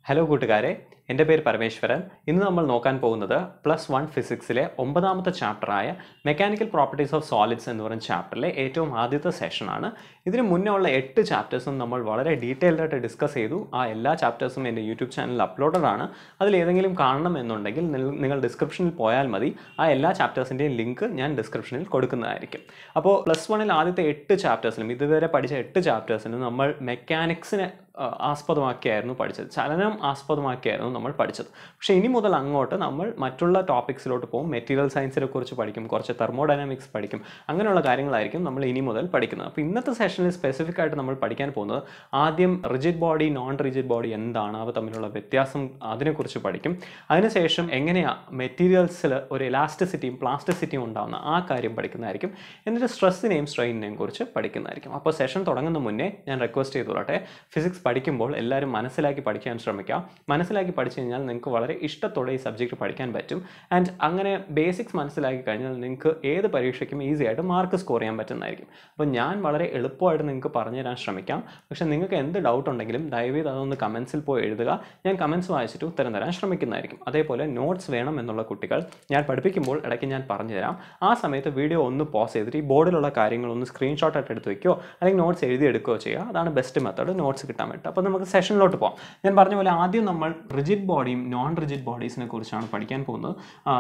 Hello കൂട്ടുകാരെ, എൻ്റെ പേര് പരമേശ്വരൻ. ഇന്ന് നമ്മൾ നോക്കാൻ പോകുന്നത് +1 ഫിസിക്സിലെ 9ാമത്തെ ചാപ്റ്ററായ മെക്കാനിക്കൽ പ്രോപ്പർട്ടീസ് ഓഫ് സോളിഡ്സ് എന്ന് പറയുന്ന ചാപ്റ്ററിലെ ഏറ്റവും ആദ്യത്തെ സെഷനാണ്. ഇതിന് മുന്നേ ഉള്ള 8 ചാപ്റ്റേഴ്സും നമ്മൾ വളരെ ഡീറ്റെയിൽഡ് ആയിട്ട് ഡിസ്കസ് ചെയ്തു. ആ എല്ലാ ചാപ്റ്റേഴ്സും എൻ്റെ യൂട്യൂബ് ചാനലിൽ അപ്ലോഡഡ് ആണ്. അതിലേതെങ്കിലും കാണണം എന്നുണ്ടെങ്കിൽ നിങ്ങൾ ഡിസ്ക്രിപ്ഷനിൽ പോയാൽ മതി. ആ എല്ലാ ചാപ്റ്റേഴ്സിൻ്റെയും ലിങ്ക് ഞാൻ ഡിസ്ക്രിപ്ഷനിൽ കൊടുക്കുന്നതായിരിക്കും. അപ്പോൾ +1ൽ ആദ്യത്തെ 8 ചാപ്റ്റേഴ്സിലും ഇതുവരെ പഠിച്ച 8 ചാപ്റ്റേഴ്സിനും നമ്മൾ മെക്കാനിക്സിനെ ആസ്പദമാക്കിയായിരുന്നു പഠിച്ചത്, ചലനം ആസ്പദമാക്കിയായിരുന്നു നമ്മൾ പഠിച്ചത്. പക്ഷേ ഇനി മുതൽ അങ്ങോട്ട് നമ്മൾ മറ്റുള്ള ടോപ്പിക്സിലോട്ട് പോകും. മെറ്റീരിയൽ സയൻസിനെ കുറിച്ച് പഠിക്കും, കുറച്ച് തെർമോഡൈനാമിക്സ് പഠിക്കും, അങ്ങനെയുള്ള കാര്യങ്ങളായിരിക്കും നമ്മൾ ഇനി മുതൽ പഠിക്കുന്നത്. അപ്പോൾ ഇന്നത്തെ സെഷനിൽ സ്പെസിഫിക് ആയിട്ട് നമ്മൾ പഠിക്കാൻ പോകുന്നത് ആദ്യം rigid body, non rigid body എന്താണ്, അവ തമ്മിലുള്ള വ്യത്യാസം, അതിനെക്കുറിച്ച് പഠിക്കും. അതിനുശേഷം എങ്ങനെയാണ് മെറ്റീരിയൽസിൽ ഒരു എലാസ്റ്റിസിറ്റിയും പ്ലാസ്റ്റിസിറ്റിയും ഉണ്ടാകുന്ന ആ കാര്യം പഠിക്കുന്നതായിരിക്കും. എന്നിട്ട് സ്ട്രെസ്സിനെയും സ്ട്രെയിനിനെയും കുറിച്ച് പഠിക്കുന്നതായിരിക്കും. അപ്പോൾ സെഷൻ തുടങ്ങുന്ന മുന്നേ ഞാൻ റിക്വസ്റ്റ് ചെയ്തോട്ടെ, ഫിസിക്സ് പഠിക്കുമ്പോൾ എല്ലാവരും മനസ്സിലാക്കി പഠിക്കാൻ ശ്രമിക്കുക. മനസ്സിലാക്കി പഠിച്ചു കഴിഞ്ഞാൽ നിങ്ങൾക്ക് വളരെ ഇഷ്ടത്തോടെ ഈ സബ്ജക്റ്റ് പഠിക്കാൻ പറ്റും. ആൻഡ് അങ്ങനെ ബേസിക്സ് മനസ്സിലാക്കി കഴിഞ്ഞാൽ നിങ്ങൾക്ക് ഏത് പരീക്ഷയ്ക്കും ഈസി ആയിട്ട് മാർക്ക് സ്കോർ ചെയ്യാൻ പറ്റുന്നതായിരിക്കും. അപ്പോൾ ഞാൻ വളരെ എളുപ്പമായിട്ട് നിങ്ങൾക്ക് പറഞ്ഞു തരാൻ ശ്രമിക്കാം. പക്ഷേ നിങ്ങൾക്ക് എന്ത് ഡൗട്ട് ഉണ്ടെങ്കിലും ദയവേത് അതൊന്ന് കമൻസിൽ പോയി എഴുതുക. ഞാൻ കമൻസ് വായിച്ചിട്ട് ഉത്തരം തരാൻ ശ്രമിക്കുന്നതായിരിക്കും. അതേപോലെ നോട്ട്സ് വേണം എന്നുള്ള കുട്ടികൾ ഞാൻ പഠിപ്പിക്കുമ്പോൾ ഇടയ്ക്ക് ഞാൻ പറഞ്ഞു തരാം. ആ സമയത്ത് വീഡിയോ ഒന്ന് പോസ് ചെയ്തിട്ട് ഈ ബോർഡിലുള്ള കാര്യങ്ങളൊന്ന് സ്ക്രീൻഷോട്ടായിട്ട് എടുത്ത് വയ്ക്കുകയോ അല്ലെങ്കിൽ നോട്ട്സ് എഴുതി എടുക്കുകയോ ചെയ്യുക. അതാണ് ബെസ്റ്റ് മെത്തേഡ് നോട്ട്സ് കിട്ടാൻ വേണ്ടി. അപ്പോൾ നമുക്ക് സെഷനിലോട്ട് പോകാം. ഞാൻ പറഞ്ഞ പോലെ ആദ്യം നമ്മൾ റിജിഡ് ബോഡിയും നോൺ റിജിഡ് ബോഡീസിനെ കുറിച്ചാണ് പഠിക്കാൻ പോകുന്നത്.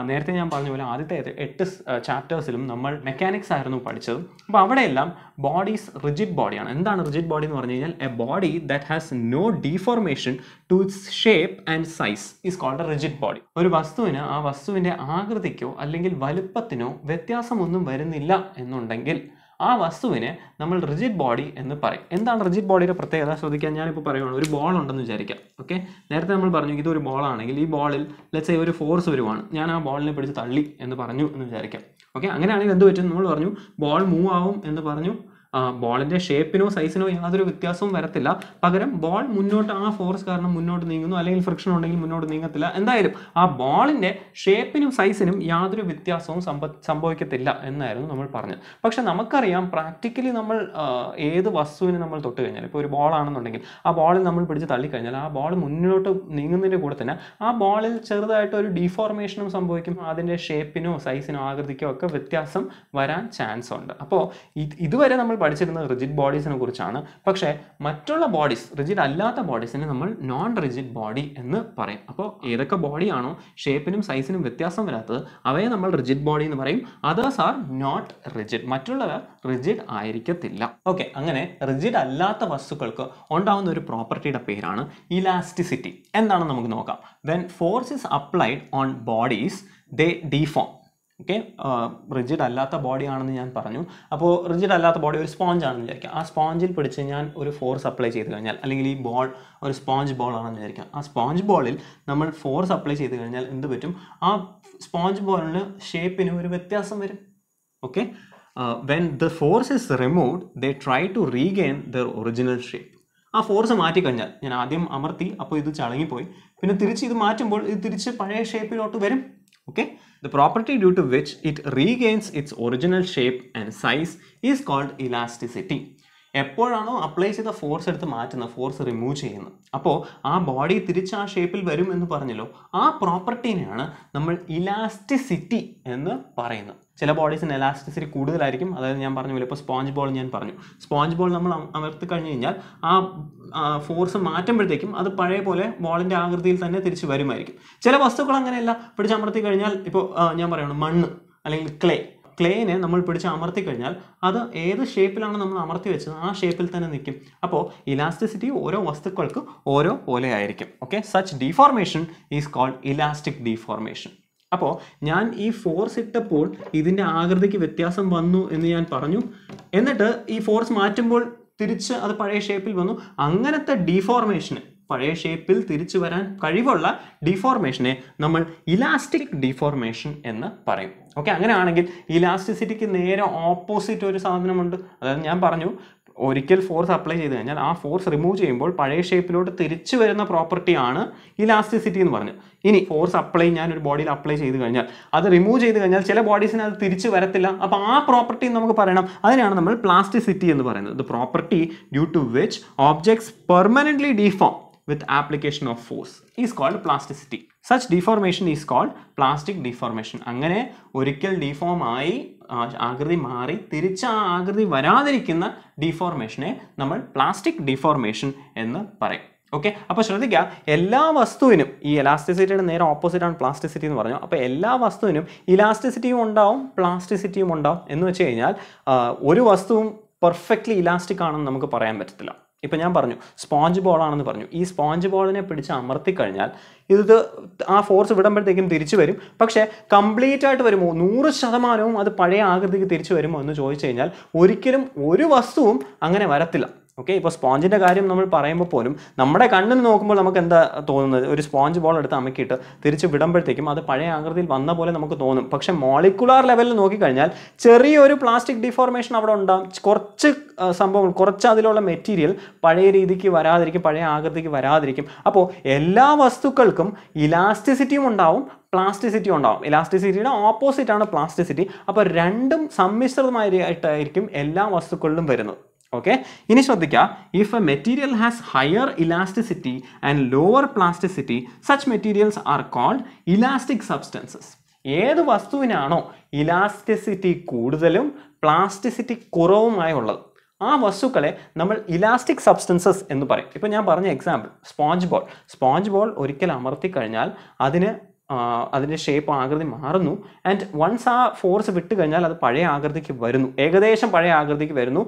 നേരത്തെ ഞാൻ പറഞ്ഞ പോലെ ആദ്യത്തെ 8 ചാപ്റ്റേഴ്സിലും നമ്മൾ മെക്കാനിക്സ് ആയിരുന്നു പഠിച്ചത്. അപ്പോൾ അവിടെയെല്ലാം ബോഡീസ് റിജിഡ് ബോഡിയാണ്. എന്താണ് റിജിഡ് ബോഡി എന്ന് പറഞ്ഞു കഴിഞ്ഞാൽ a body that has no deformation to its shape and size is called a rigid body. ഒരു വസ്തുവിന് ആ വസ്തുവിൻ്റെ ആകൃതിക്കോ അല്ലെങ്കിൽ വലുപ്പത്തിനോ വ്യത്യാസമൊന്നും വരുന്നില്ല എന്നുണ്ടെങ്കിൽ ആ വസ്തുവിനെ നമ്മൾ റിജിഡ് ബോഡി എന്ന് പറയും. എന്താണ് റിജിഡ് ബോഡിയുടെ പ്രത്യേകത ശ്രദ്ധിക്കാൻ ഞാനിപ്പോൾ പറയുകയാണ്. ഒരു ബോൾ ഉണ്ടെന്ന് വിചാരിക്കാം. ഓക്കെ, നേരത്തെ നമ്മൾ പറഞ്ഞു ഇതൊരു ബോളാണെങ്കിൽ ഈ ബോളിൽ ലെറ്റ്സ് സേ ഒരു ഫോഴ്സ് വരുവാണ്. ഞാൻ ആ ബോളിനെ പിടിച്ച് തള്ളി എന്ന് പറഞ്ഞു എന്ന് വിചാരിക്കാം. ഓക്കെ, അങ്ങനെയാണെങ്കിൽ എന്ത് പറ്റും? നമ്മൾ പറഞ്ഞു ബോൾ മൂവ് ആവും എന്ന് പറഞ്ഞു. ബോളിൻ്റെ ഷേപ്പിനോ സൈസിനോ യാതൊരു വ്യത്യാസവും വരത്തില്ല. പകരം ബോൾ മുന്നോട്ട് ആ ഫോഴ്സ് കാരണം മുന്നോട്ട് നീങ്ങുന്നു, അല്ലെങ്കിൽ ഫ്രിക്ഷൻ ഉണ്ടെങ്കിൽ മുന്നോട്ട് നീങ്ങത്തില്ല. എന്തായാലും ആ ബോളിൻ്റെ ഷേപ്പിനും സൈസിനും യാതൊരു വ്യത്യാസവും സംഭവിക്കത്തില്ല എന്നായിരുന്നു നമ്മൾ പറഞ്ഞത്. പക്ഷെ നമുക്കറിയാം പ്രാക്ടിക്കലി നമ്മൾ ഏത് വസ്തുവിനെ നമ്മൾ തൊട്ട് കഴിഞ്ഞാൽ, ഇപ്പോൾ ഒരു ബോളാണെന്നുണ്ടെങ്കിൽ ആ ബോളിൽ നമ്മൾ പിടിച്ച് തള്ളിക്കഴിഞ്ഞാൽ ആ ബോൾ മുന്നോട്ട് നീങ്ങുന്നതിൻ്റെ കൂടെ തന്നെ ആ ബോളിൽ ചെറുതായിട്ട് ഒരു ഡീഫോർമേഷനും സംഭവിക്കും. അതിൻ്റെ ഷേപ്പിനോ സൈസിനോ ആകൃതിക്കോ ഒക്കെ വ്യത്യാസം വരാൻ ചാൻസ് ഉണ്ട്. അപ്പോൾ ഇതുവരെ നമ്മൾ പഠിച്ചിരുന്നത് റിജിഡ് ബോഡീസിനെ കുറിച്ചാണ്. പക്ഷേ മറ്റുള്ള ബോഡീസ്, റിജിഡ് അല്ലാത്ത ബോഡീസിനെ നമ്മൾ നോൺ റിജിഡ് ബോഡി എന്ന് പറയും. അപ്പോൾ ഏതൊക്കെ ബോഡിയാണോ ഷേപ്പിനും സൈസിനും വ്യത്യാസം വരാത്തത് അവയെ നമ്മൾ റിജിഡ് ബോഡി എന്ന് പറയും. Others are not rigid. മറ്റുള്ളവർ റിജിഡ് ആയിരിക്കത്തില്ല. ഓക്കെ, അങ്ങനെ റിജിഡ് അല്ലാത്ത വസ്തുക്കൾക്ക് ഉണ്ടാകുന്ന ഒരു പ്രോപ്പർട്ടിയുടെ പേരാണ് ഇലാസ്റ്റിസിറ്റി. എന്താണെന്ന് നമുക്ക് നോക്കാം. When force is applied on bodies they deform. Okay, rigid അല്ലാത്ത ബോഡി ആണെന്ന് ഞാൻ പറഞ്ഞു. അപ്പോൾ റിജിഡ് അല്ലാത്ത ബോഡി ഒരു സ്പോഞ്ച് ആണെന്ന് വിചാരിക്കാം. ആ സ്പോഞ്ചിൽ പിടിച്ച് ഞാൻ ഒരു ഫോഴ്സ് അപ്ലൈ ചെയ്ത് കഴിഞ്ഞാൽ, അല്ലെങ്കിൽ ഈ ബോൾ ഒരു സ്പോഞ്ച് ബോൾ ആണെന്ന് വിചാരിക്കാം. ആ സ്പോഞ്ച് ബോളിൽ നമ്മൾ ഫോഴ്സ് അപ്ലൈ ചെയ്ത് കഴിഞ്ഞാൽ എന്ത് പറ്റും? ആ സ്പോഞ്ച് ബോളിന് ഷേപ്പിന് ഒരു വ്യത്യാസം വരും. Okay, when the force is removed they try to regain their original shape. ആ ഫോഴ്സ് മാറ്റിക്കഴിഞ്ഞാൽ, ഞാൻ ആദ്യം അമർത്തി, അപ്പോൾ ഇത് ചളങ്ങിപ്പോയി, പിന്നെ തിരിച്ച് ഇത് മാറ്റുമ്പോൾ ഇത് തിരിച്ച് പഴയ ഷേപ്പിലോട്ട് വരും. Okay, the property due to which it regains its original shape and size is called elasticity. എപ്പോഴാണോ അപ്ലൈ ചെയ്ത ഫോഴ്സ് എടുത്ത് മാറ്റുന്ന, ഫോഴ്സ് റിമൂവ് ചെയ്യുന്നത്, അപ്പോൾ ആ ബോഡി തിരിച്ച് ആ ഷേപ്പിൽ വരും എന്ന് പറഞ്ഞല്ലോ, ആ പ്രോപ്പർട്ടീനെയാണ് നമ്മൾ ഇലാസ്റ്റിസിറ്റി എന്ന് പറയുന്നത്. ചില ബോഡീസിന് എലാസ്റ്റിസിറ്റി കൂടുതലായിരിക്കും. അതായത് ഞാൻ പറഞ്ഞ പോലെ ഇപ്പോൾ സ്പോഞ്ച് ബോൾ ഞാൻ പറഞ്ഞു, സ്പോഞ്ച് ബോൾ നമ്മൾ അമർത്തി കഴിഞ്ഞ് കഴിഞ്ഞാൽ ആ ഫോഴ്സ് മാറ്റുമ്പോഴത്തേക്കും അത് പഴയ പോലെ ബോളിൻ്റെ ആകൃതിയിൽ തന്നെ തിരിച്ച് വരുമായിരിക്കും. ചില വസ്തുക്കൾ അങ്ങനെയല്ല, പിടിച്ചമർത്തി കഴിഞ്ഞാൽ ഇപ്പോൾ ഞാൻ പറയുകയാണ് മണ്ണ് അല്ലെങ്കിൽ ക്ലേനെ നമ്മൾ പിടിച്ച് അമർത്തി കഴിഞ്ഞാൽ അത് ഏത് ഷേപ്പിലാണ് നമ്മൾ അമർത്തി വെച്ചത് ആ ഷേപ്പിൽ തന്നെ നിൽക്കും. അപ്പോൾ ഇലാസ്റ്റിസിറ്റി ഓരോ വസ്തുക്കൾക്ക് ഓരോ പോലെ ആയിരിക്കും. Okay, such deformation is called elastic deformation. അപ്പോൾ ഞാൻ ഈ ഫോഴ്സ് ഇട്ടപ്പോൾ ഇതിൻ്റെ ആകൃതിക്ക് വ്യത്യാസം വന്നു എന്ന് ഞാൻ പറഞ്ഞു. എന്നിട്ട് ഈ ഫോഴ്സ് മാറ്റുമ്പോൾ തിരിച്ച് അത് പഴയ ഷേപ്പിൽ വന്നു. അങ്ങനത്തെ ഡീഫോർമേഷന്, പഴയ ഷേപ്പിൽ തിരിച്ചു വരാൻ കഴിവുള്ള ഡീഫോർമേഷനെ നമ്മൾ ഇലാസ്റ്റിക് ഡീഫോർമേഷൻ എന്ന് പറയും. ഓക്കെ, അങ്ങനെയാണെങ്കിൽ ഇലാസ്റ്റിസിറ്റിക്ക് നേരെ ഓപ്പോസിറ്റ് ഒരു സാധനമുണ്ട്. അതായത് ഞാൻ പറഞ്ഞു ഒരിക്കൽ ഫോഴ്സ് അപ്ലൈ ചെയ്ത് കഴിഞ്ഞാൽ ആ ഫോഴ്സ് റിമൂവ് ചെയ്യുമ്പോൾ പഴയ ഷേപ്പിലോട്ട് തിരിച്ചു വരുന്ന പ്രോപ്പർട്ടിയാണ് ഇലാസ്റ്റിസിറ്റി എന്ന് പറഞ്ഞത്. ഇനി ഫോഴ്സ് അപ്ലൈ ഞാൻ ഒരു ബോഡിയിൽ അപ്ലൈ ചെയ്ത് കഴിഞ്ഞാൽ അത് റിമൂവ് ചെയ്ത് കഴിഞ്ഞാൽ ചില ബോഡീസിന് അത് തിരിച്ചു വരത്തില്ല. അപ്പോൾ ആ പ്രോപ്പർട്ടി നമുക്ക് പറയണം. അതിനാണ് നമ്മൾ പ്ലാസ്റ്റിസിറ്റി എന്ന് പറയുന്നത്. The property due to which objects permanently deform with application of force is called plasticity. Such deformation is called plastic deformation. അങ്ങനെ ഒരിക്കൽ ഡിഫോം ആയി ആകൃതി മാറി തിരിച്ച് ആ ആകൃതി വരാതിരിക്കുന്ന ഡിഫോർമേഷനെ നമ്മൾ പ്ലാസ്റ്റിക് ഡിഫോർമേഷൻ എന്ന് പറയും. ഓക്കെ, അപ്പോൾ ശ്രദ്ധിക്കുക, എല്ലാ വസ്തുവിനും ഈ എലാസ്റ്റിസിറ്റിയുടെ നേരെ ഓപ്പോസിറ്റ് ആണ് പ്ലാസ്റ്റിസിറ്റി എന്ന് പറഞ്ഞു. അപ്പോൾ എല്ലാ വസ്തുവിനും ഇലാസ്റ്റിസിറ്റിയും ഉണ്ടാവും പ്ലാസ്റ്റിസിറ്റിയും ഉണ്ടാവും. എന്ന് വെച്ച് കഴിഞ്ഞാൽ ഒരു വസ്തുവും പെർഫെക്റ്റ്ലി ഇലാസ്റ്റിക് ആണെന്ന് നമുക്ക് പറയാൻ പറ്റത്തില്ല. ഇപ്പം ഞാൻ പറഞ്ഞു സ്പോഞ്ച് ബോളാണെന്ന് പറഞ്ഞു. ഈ സ്പോഞ്ച് ബോളിനെ പിടിച്ച് അമർത്തി കഴിഞ്ഞാൽ ഇത് ആ ഫോഴ്സ് വിടുമ്പോഴത്തേക്കും തിരിച്ചു വരും. പക്ഷേ കംപ്ലീറ്റ് ആയിട്ട് വരുമോ, 100% അത് പഴയ ആകൃതിക്ക് തിരിച്ചു വരുമോ എന്ന് ചോദിച്ചു കഴിഞ്ഞാൽ ഒരിക്കലും ഒരു വസ്തുവും അങ്ങനെ വരത്തില്ല. ഓക്കെ, ഇപ്പോൾ സ്പോഞ്ചിൻ്റെ കാര്യം നമ്മൾ പറയുമ്പോൾ പോലും നമ്മുടെ കണ്ണിന് നോക്കുമ്പോൾ നമുക്ക് എന്താ തോന്നുന്നത്, ഒരു സ്പോഞ്ച് ബോൾ എടുത്ത് അമക്കിയിട്ട് തിരിച്ച് വിടുമ്പോഴത്തേക്കും അത് പഴയ ആകൃതിയിൽ വന്ന പോലെ നമുക്ക് തോന്നും. പക്ഷേ മോളിക്കുലാർ ലെവലിൽ നോക്കിക്കഴിഞ്ഞാൽ ചെറിയൊരു പ്ലാസ്റ്റിക് ഡിഫോർമേഷൻ അവിടെ ഉണ്ടാകും. കുറച്ച് സംഭവങ്ങൾ, കുറച്ച് അതിലുള്ള മെറ്റീരിയൽ പഴയ രീതിക്ക് വരാതിരിക്കും, പഴയ ആകൃതിക്ക് വരാതിരിക്കും. അപ്പോൾ എല്ലാ വസ്തുക്കൾക്കും ഇലാസ്റ്റിസിറ്റിയും ഉണ്ടാവും പ്ലാസ്റ്റിസിറ്റി ഉണ്ടാവും. ഇലാസ്റ്റിസിറ്റിയുടെ ഓപ്പോസിറ്റ് ആണ് പ്ലാസ്റ്റിസിറ്റി. അപ്പോൾ രണ്ടും സമ്മിശ്രിതമായിട്ടായിരിക്കും എല്ലാ വസ്തുക്കളിലും വരുന്നത്. ഓക്കെ, ഇനി ശ്രദ്ധിക്കുക, if a material has higher elasticity and lower plasticity such materials are called elastic substances. ഏത് വസ്തുവിനാണോ ഇലാസ്റ്റിസിറ്റി കൂടുതലും പ്ലാസ്റ്റിസിറ്റി കുറവുമായുള്ളത് ആ വസ്തുക്കളെ നമ്മൾ ഇലാസ്റ്റിക് സബ്സ്റ്റൻസസ് എന്ന് പറയും. ഇപ്പോൾ ഞാൻ പറഞ്ഞ എക്സാമ്പിൾ സ്പോഞ്ച് ബോൾ ഒരിക്കൽ അമർത്തി കഴിഞ്ഞാൽ അതിൻ്റെ ഷേപ്പ് ആകൃതി മാറുന്നു. ആൻഡ് വൺസ് ആ ഫോഴ്സ് വിട്ട് കഴിഞ്ഞാൽ അത് പഴയ ആകൃതിക്ക് വരുന്നു, ഏകദേശം പഴയ ആകൃതിക്ക് വരുന്നു.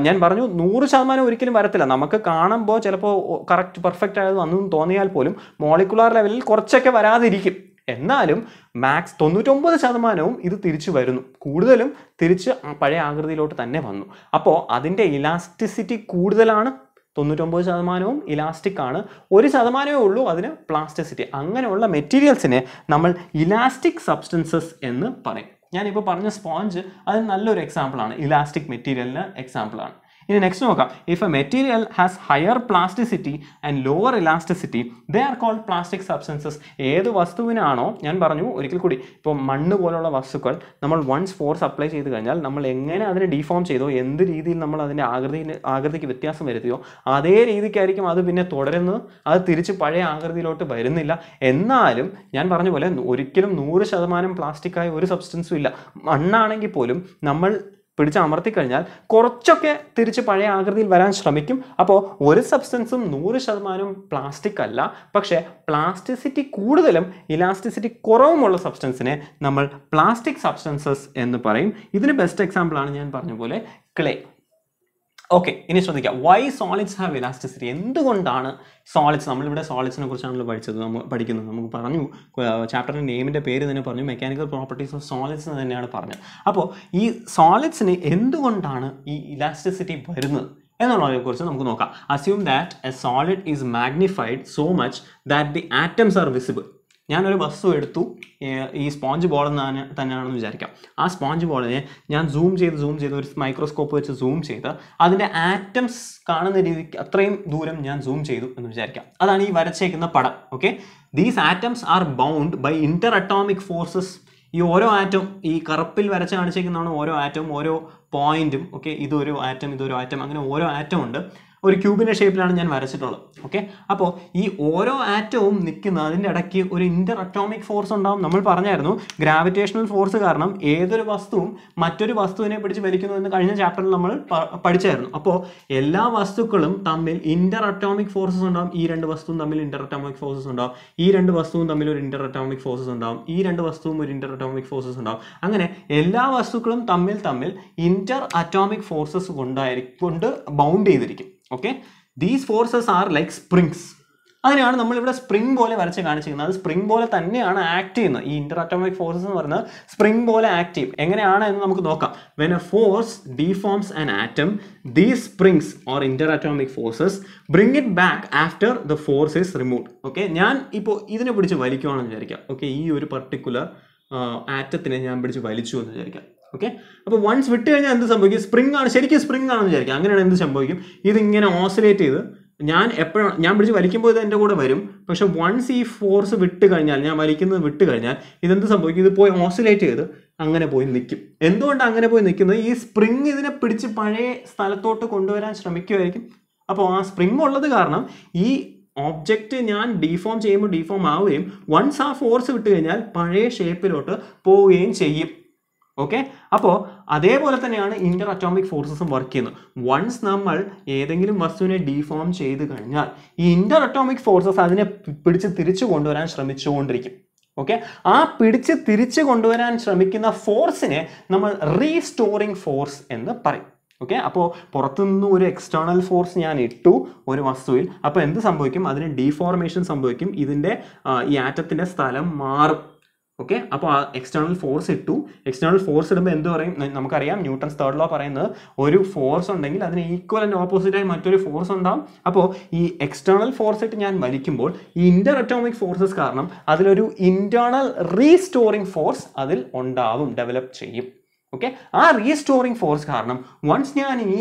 ഞാൻ പറഞ്ഞു 100% ഒരിക്കലും വരത്തില്ല. നമുക്ക് കാണുമ്പോൾ ചിലപ്പോൾ കറക്റ്റ് പെർഫെക്റ്റ് ആയത് വന്നു തോന്നിയാൽ പോലും മോളിക്കുലാർ ലെവലിൽ കുറച്ചൊക്കെ വരാതിരിക്കും. എന്നാലും 99% ഇത് തിരിച്ചു വരുന്നു, കൂടുതലും തിരിച്ച് പഴയ ആകൃതിയിലോട്ട് തന്നെ വന്നു. അപ്പോൾ അതിൻ്റെ ഇലാസ്റ്റിസിറ്റി കൂടുതലാണ്, 99% ഇലാസ്റ്റിക് ആണ്, 1% ഉള്ളൂ അതിന് പ്ലാസ്റ്റിസിറ്റി. അങ്ങനെയുള്ള മെറ്റീരിയൽസിനെ നമ്മൾ ഇലാസ്റ്റിക് സബ്സ്റ്റൻസസ് എന്ന് പറയും. ഞാനിപ്പോൾ പറഞ്ഞ സ്പോഞ്ച് അത് നല്ലൊരു എക്സാമ്പിളാണ്, ഇലാസ്റ്റിക് മെറ്റീരിയലിന് എക്സാമ്പിളാണ്. ഇനി നെക്സ്റ്റ് നോക്കാം. If a material has higher plasticity and lower elasticity they are called plastic substances. ഏത് വസ്തുവിനാണോ, ഞാൻ പറഞ്ഞു ഒരിക്കൽ കൂടി, ഇപ്പോൾ മണ്ണ് പോലുള്ള വസ്തുക്കൾ നമ്മൾ വൺസ് ഫോഴ്സ് അപ്ലൈ ചെയ്ത് കഴിഞ്ഞാൽ നമ്മൾ എങ്ങനെ അതിനെ ഡിഫോം ചെയ്തോ, എന്ത് രീതിയിൽ നമ്മൾ അതിൻ്റെ ആകൃതിക്ക് വ്യത്യാസം വരുത്തിയോ അതേ രീതിക്കായിരിക്കും അത് പിന്നെ തുടരുന്നത്. അത് തിരിച്ച് പഴയ ആകൃതിയിലോട്ട് വരുന്നില്ല. എന്നാലും ഞാൻ പറഞ്ഞ പോലെ ഒരിക്കലും 100% പ്ലാസ്റ്റിക്കായ ഒരു സബ്സ്റ്റൻസും ഇല്ല. മണ്ണാണെങ്കിൽ പോലും നമ്മൾ പിടിച്ച് അമർത്തി കഴിഞ്ഞാൽ കുറച്ചൊക്കെ തിരിച്ച് പഴയ ആകൃതിയിൽ വരാൻ ശ്രമിക്കും. അപ്പോൾ ഒരു സബ്സ്റ്റൻസും 100% പ്ലാസ്റ്റിക് അല്ല. പക്ഷേ പ്ലാസ്റ്റിസിറ്റി കൂടുതലും ഇലാസ്റ്റിസിറ്റി കുറവുമുള്ള സബ്സ്റ്റൻസിനെ നമ്മൾ പ്ലാസ്റ്റിക് സബ്സ്റ്റൻസസ് എന്ന് പറയും. ഇതിന് ബെസ്റ്റ് എക്സാമ്പിളാണ് ഞാൻ പറഞ്ഞ പോലെ ക്ലേ. ഓക്കെ, ഇനി ശ്രദ്ധിക്കുക, വൈ സോളിഡ്സ് ഹാവ് ഇലാസ്റ്റിസിറ്റി. എന്തുകൊണ്ടാണ് സോളിഡ്സ്, നമ്മളിവിടെ സോളിഡ്സിനെ കുറിച്ചാണല്ലോ പഠിക്കുന്നത്. നമുക്ക് പറഞ്ഞു ചാപ്റ്ററിൻ്റെ നെയിമിൻ്റെ പേര് തന്നെ പറഞ്ഞു, മെക്കാനിക്കൽ പ്രോപ്പർട്ടീസ് ഓഫ് സോളിഡ്സ് എന്ന് തന്നെയാണ് പറഞ്ഞത്. അപ്പോൾ ഈ സോളിഡ്സിന് എന്തുകൊണ്ടാണ് ഈ ഇലാസ്റ്റിസിറ്റി വരുന്നത് എന്നുള്ളതിനെ കുറിച്ച് നമുക്ക് നോക്കാം. Assume that A solid is magnified so much that the atoms are visible. ഞാനൊരു വസ്തു എടുത്തു, ഈ സ്പോഞ്ച് ബോൾ തന്നെയാണെന്ന് വിചാരിക്കാം. ആ സ്പോഞ്ച് ബോളിനെ ഞാൻ സൂം ചെയ്ത് ഒരു മൈക്രോസ്കോപ്പ് വെച്ച് സൂം ചെയ്ത് അതിൻ്റെ ആറ്റംസ് കാണുന്ന രീതിക്ക് അത്രയും ദൂരം ഞാൻ സൂം ചെയ്തു എന്ന് വിചാരിക്കാം. അതാണ് ഈ വരച്ചേക്കുന്ന പടം. Okay, these atoms are bound by inter atomic forces. ഈ ഓരോ ആറ്റം, ഈ കറുപ്പിൽ വരച്ച് കാണിച്ചേക്കുന്നതാണ് ഓരോ ആറ്റവും ഓരോ പോയിന്റും. ഓക്കെ, ഇതൊരു ആറ്റം അങ്ങനെ ഓരോ ആറ്റം ഉണ്ട്. ഒരു ക്യൂബിൻ്റെ ഷേപ്പിലാണ് ഞാൻ വരച്ചിട്ടുള്ളത്. ഓക്കെ, അപ്പോൾ ഈ ഓരോ ആറ്റവും നിൽക്കുന്ന അതിൻ്റെ ഇടയ്ക്ക് ഒരു ഇന്റർ അറ്റോമിക് ഫോഴ്സ് ഉണ്ടാവും. നമ്മൾ പറഞ്ഞായിരുന്നു ഗ്രാവിറ്റേഷണൽ ഫോഴ്സ് കാരണം ഏതൊരു വസ്തുവും മറ്റൊരു വസ്തുവിനെ പിടിച്ച് വലിക്കുന്നു എന്ന് കഴിഞ്ഞ ചാപ്റ്ററിൽ നമ്മൾ പഠിച്ചായിരുന്നു. അപ്പോൾ എല്ലാ വസ്തുക്കളും തമ്മിൽ ഇന്റർ അറ്റോമിക് ഫോഴ്സസ് ഉണ്ടാവും. ഈ രണ്ട് വസ്തുവും തമ്മിൽ ഇന്റർ അറ്റോമിക് ഫോഴ്സസ് ഉണ്ടാവും. ഈ രണ്ട് വസ്തുവും തമ്മിൽ ഒരു ഇന്റർ അറ്റോമിക് ഫോഴ്സസ് ഉണ്ടാവും. ഈ രണ്ട് വസ്തുവും ഒരു ഇന്റർ അറ്റോമിക് ഫോഴ്സസ് ഉണ്ടാവും. അങ്ങനെ എല്ലാ വസ്തുക്കളും തമ്മിൽ ഇന്റർ അറ്റോമിക് ഫോഴ്സസ് കൊണ്ട് ബൗണ്ട് ചെയ്തിരിക്കും. Okay, these forces are like springs. അതിനാണ് നമ്മളിവിടെ സ്പ്രിംഗ് പോലെ വരച്ച് കാണിച്ചിരിക്കുന്നത്. അത് സ്പ്രിംഗ് പോലെ തന്നെയാണ് ആക്ട് ചെയ്യുന്നത്. ഈ ഇന്റർ അറ്റോമിക് ഫോഴ്സസ് എന്ന് പറയുന്നത് സ്പ്രിംഗ് പോലെ ആക്ട് ചെയ്യും. എങ്ങനെയാണ് എന്ന് നമുക്ക് നോക്കാം. When A force deforms an atom, these springs or interatomic forces bring it back after the force is removed. Okay, ഞാൻ ഇപ്പോൾ ഇതിനെ പിടിച്ച് വലിക്കുവാണെന്ന് വിചാരിക്കാം. ഓക്കെ, ഈ ഒരു പർട്ടിക്കുലർ ആറ്റത്തിനെ ഞാൻ പിടിച്ച് വലിച്ചു എന്ന് വിചാരിക്കാം. ഓക്കെ, അപ്പോൾ വൺസ് വിട്ട് കഴിഞ്ഞാൽ എന്ത് സംഭവിക്കും? സ്പ്രിംഗ് ആണ്, ശരിക്കും സ്പ്രിംഗ് ആണെന്ന് വിചാരിക്കാം. അങ്ങനെയാണ് എന്ത് സംഭവിക്കും? ഇതിങ്ങനെ ഓസിലേറ്റ് ചെയ്ത് ഞാൻ പിടിച്ച് വലിക്കുമ്പോൾ ഇത് എൻ്റെ കൂടെ വരും. പക്ഷെ വൺസ് ഈ ഫോഴ്സ് വിട്ട് കഴിഞ്ഞാൽ, ഞാൻ വലിക്കുന്നത് വിട്ട് കഴിഞ്ഞാൽ ഇതെന്ത് സംഭവിക്കും? ഇത് പോയി ഓസിലേറ്റ് ചെയ്ത് അങ്ങനെ പോയി നിൽക്കും. എന്തുകൊണ്ടാണ് അങ്ങനെ പോയി നിൽക്കുന്നത്? ഈ സ്പ്രിംഗ് ഇതിനെ പിടിച്ച് പഴയ സ്ഥലത്തോട്ട് കൊണ്ടുവരാൻ ശ്രമിക്കുമായിരിക്കും. അപ്പോൾ ആ സ്പ്രിംഗ് ഉള്ളത് കാരണം ഈ ഒബ്ജക്റ്റ് ഞാൻ ഡീഫോം ചെയ്യുമ്പോൾ ഡീഫോം ആവുകയും വൺസ് ആ ഫോഴ്സ് വിട്ട് കഴിഞ്ഞാൽ പഴയ ഷേപ്പിലോട്ട് പോവുകയും ചെയ്യും. ഓക്കെ, അപ്പോൾ അതേപോലെ തന്നെയാണ് ഇന്റർ അറ്റോമിക് ഫോഴ്സസും വർക്ക് ചെയ്യുന്നത്. വൺസ് നമ്മൾ ഏതെങ്കിലും വസ്തുവിനെ ഡീഫോം ചെയ്ത് കഴിഞ്ഞാൽ ഈ ഇന്റർ അറ്റോമിക് ഫോഴ്സസ് അതിനെ പിടിച്ച് തിരിച്ചു കൊണ്ടുവരാൻ ശ്രമിച്ചുകൊണ്ടിരിക്കും. ഓക്കെ, ആ പിടിച്ച് തിരിച്ചു കൊണ്ടുവരാൻ ശ്രമിക്കുന്ന ഫോഴ്സിനെ നമ്മൾ റീസ്റ്റോറിങ് ഫോഴ്സ് എന്ന് പറയും. ഓക്കെ, അപ്പോൾ പുറത്തുനിന്ന് ഒരു എക്സ്റ്റേണൽ ഫോഴ്സ് ഞാൻ ഇട്ടു ഒരു വസ്തുവിൽ, അപ്പോൾ എന്ത് സംഭവിക്കും? അതിന് ഡീഫോർമേഷൻ സംഭവിക്കും, ഇതിൻ്റെ ഈ ആറ്റത്തിൻ്റെ സ്ഥലം മാറും. ഓക്കെ, അപ്പോൾ ആ എക്സ്റ്റേണൽ ഫോഴ്സ് ഇട്ടു. എക്സ്റ്റേണൽ ഫോഴ്സ് ഇടുമ്പോൾ എന്ത് പറയും? നമുക്കറിയാം ന്യൂട്ടൺസ് തേർഡ് ലോ പറയുന്നത് ഒരു ഫോഴ്സ് ഉണ്ടെങ്കിൽ അതിന് ഈക്വൽ ആൻഡ് ഓപ്പോസിറ്റായി മറ്റൊരു ഫോഴ്സ് ഉണ്ടാവും. അപ്പോൾ ഈ എക്സ്റ്റേണൽ ഫോഴ്സ് ഇട്ട് ഞാൻ വലിക്കുമ്പോൾ ഈ ഇന്റർ അറ്റോമിക് ഫോഴ്സസ് കാരണം അതിലൊരു ഇന്റേണൽ റീസ്റ്റോറിംഗ് ഫോഴ്സ് അതിൽ ഉണ്ടാവും, ഡെവലപ്പ് ചെയ്യും. ഓക്കെ, ആ റീസ്റ്റോറിംഗ് ഫോഴ്സ് കാരണം വൺസ് ഞാൻ ഈ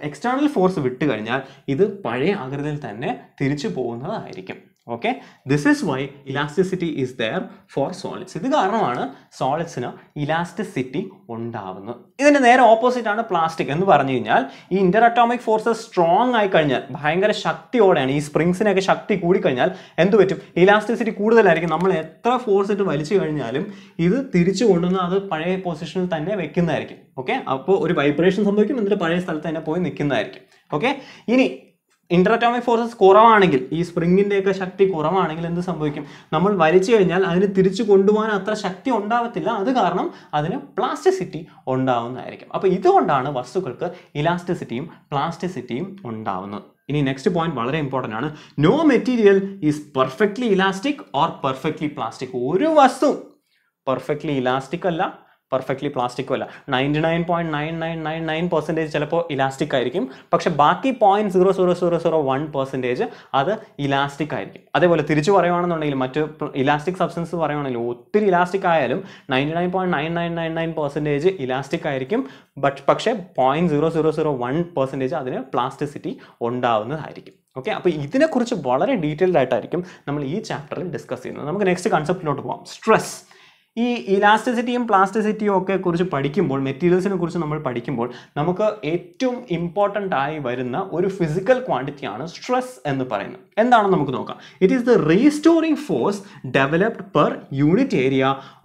എക്സ്റ്റേണൽ ഫോഴ്സ് വിട്ട് കഴിഞ്ഞാൽ ഇത് പഴയ ആകൃതിയിൽ തന്നെ തിരിച്ചു പോകുന്നതായിരിക്കും. Okay, this is why elasticity is there for solids. ഇത് കാരണമാണ് സോളിഡ്സിന് ഇലാസ്റ്റിസിറ്റി ഉണ്ടാവുന്നത്. ഇതിൻ്റെ നേരെ ഓപ്പോസിറ്റ് ആണ് പ്ലാസ്റ്റിക് എന്ന് പറഞ്ഞു കഴിഞ്ഞാൽ ഈ ഇന്റർ അറ്റോമിക് ഫോഴ്സസ് സ്ട്രോങ് ആയി കഴിഞ്ഞാൽ, ഭയങ്കര ശക്തിയോടെയാണ്, ഈ സ്പ്രിങ്സിനൊക്കെ ശക്തി കൂടിക്കഴിഞ്ഞാൽ എന്ത് പറ്റും? ഇലാസ്റ്റിസിറ്റി കൂടുതലായിരിക്കും. നമ്മൾ എത്ര ഫോഴ്സ് ഇട്ട് വലിച്ചു കഴിഞ്ഞാലും ഇത് തിരിച്ചു കൊണ്ടുവന്ന് അത് പഴയ പൊസിഷനിൽ തന്നെ വെക്കുന്നതായിരിക്കും. ഓക്കെ, അപ്പോൾ ഒരു വൈബ്രേഷൻ സംഭവിക്കും, എന്നിട്ട് പഴയ സ്ഥലത്ത് തന്നെ പോയി നിൽക്കുന്നതായിരിക്കും. ഓക്കെ, ഇനി ഇന്റർ അറ്റോമിക് ഫോഴ്സസ് കുറവാണെങ്കിൽ, ഈ സ്പ്രിങ്ങിൻ്റെയൊക്കെ ശക്തി കുറവാണെങ്കിൽ എന്ത് സംഭവിക്കും? നമ്മൾ വലിച്ചു കഴിഞ്ഞാൽ അതിന് തിരിച്ചു കൊണ്ടുപോകാൻ അത്ര ശക്തി ഉണ്ടാവത്തില്ല. അത് കാരണം അതിന് പ്ലാസ്റ്റിസിറ്റി ഉണ്ടാവുന്നതായിരിക്കും. അപ്പോൾ ഇതുകൊണ്ടാണ് വസ്തുക്കൾക്ക് ഇലാസ്റ്റിസിറ്റിയും പ്ലാസ്റ്റിസിറ്റിയും ഉണ്ടാവുന്നത്. ഇനി നെക്സ്റ്റ് പോയിന്റ് വളരെ ഇമ്പോർട്ടൻ്റ് ആണ്. No material is perfectly elastic or perfectly plastic. ഒരു വസ്തു പെർഫെക്റ്റ്ലി ഇലാസ്റ്റിക് അല്ല, പെർഫെക്റ്റ്ലി പ്ലാസ്റ്റിക്കും അല്ല. 99.9999% ചിലപ്പോൾ ഇലാസ്റ്റിക് ആയിരിക്കും, പക്ഷെ ബാക്കി 0.00001% അത് ഇലാസ്റ്റിക് ആയിരിക്കും. അതേപോലെ തിരിച്ചു പറയുകയാണെന്നുണ്ടെങ്കിൽ മറ്റ് ഇലാസ്റ്റിക് സബ്സ്റ്റൻസ് പറയുകയാണെങ്കിൽ ഒത്തിരി ഇലാസ്റ്റിക് ആയാലും 99.9999% ഇലാസ്റ്റിക് ആയിരിക്കും, പക്ഷേ 0.0001% അതിന് പ്ലാസ്റ്റിസിറ്റി ഉണ്ടാവുന്നതായിരിക്കും. ഓക്കെ, അപ്പോൾ ഇതിനെക്കുറിച്ച് വളരെ ഡീറ്റെയിൽഡ് ആയിട്ടായിരിക്കും നമ്മൾ ഈ ചാപ്റ്ററിൽ ഡിസ്കസ് ചെയ്യുന്നത്. നമുക്ക് നെക്സ്റ്റ് കൺസെപ്റ്റിലോട്ട് പോകാം. സ്ട്രെസ്. ഈ ഇലാസ്റ്റിസിറ്റിയും പ്ലാസ്റ്റിസിറ്റിയും ഒക്കെ കുറിച്ച് പഠിക്കുമ്പോൾ, മെറ്റീരിയൽസിനെ കുറിച്ച് നമ്മൾ പഠിക്കുമ്പോൾ നമുക്ക് ഏറ്റവും ഇമ്പോർട്ടൻ്റ് ആയി വരുന്ന ഒരു ഫിസിക്കൽ ക്വാണ്ടിറ്റിയാണ് സ്ട്രെസ് എന്ന് പറയുന്നത്. എന്താണെന്ന് നമുക്ക് നോക്കാം. It is the restoring force developed per unit area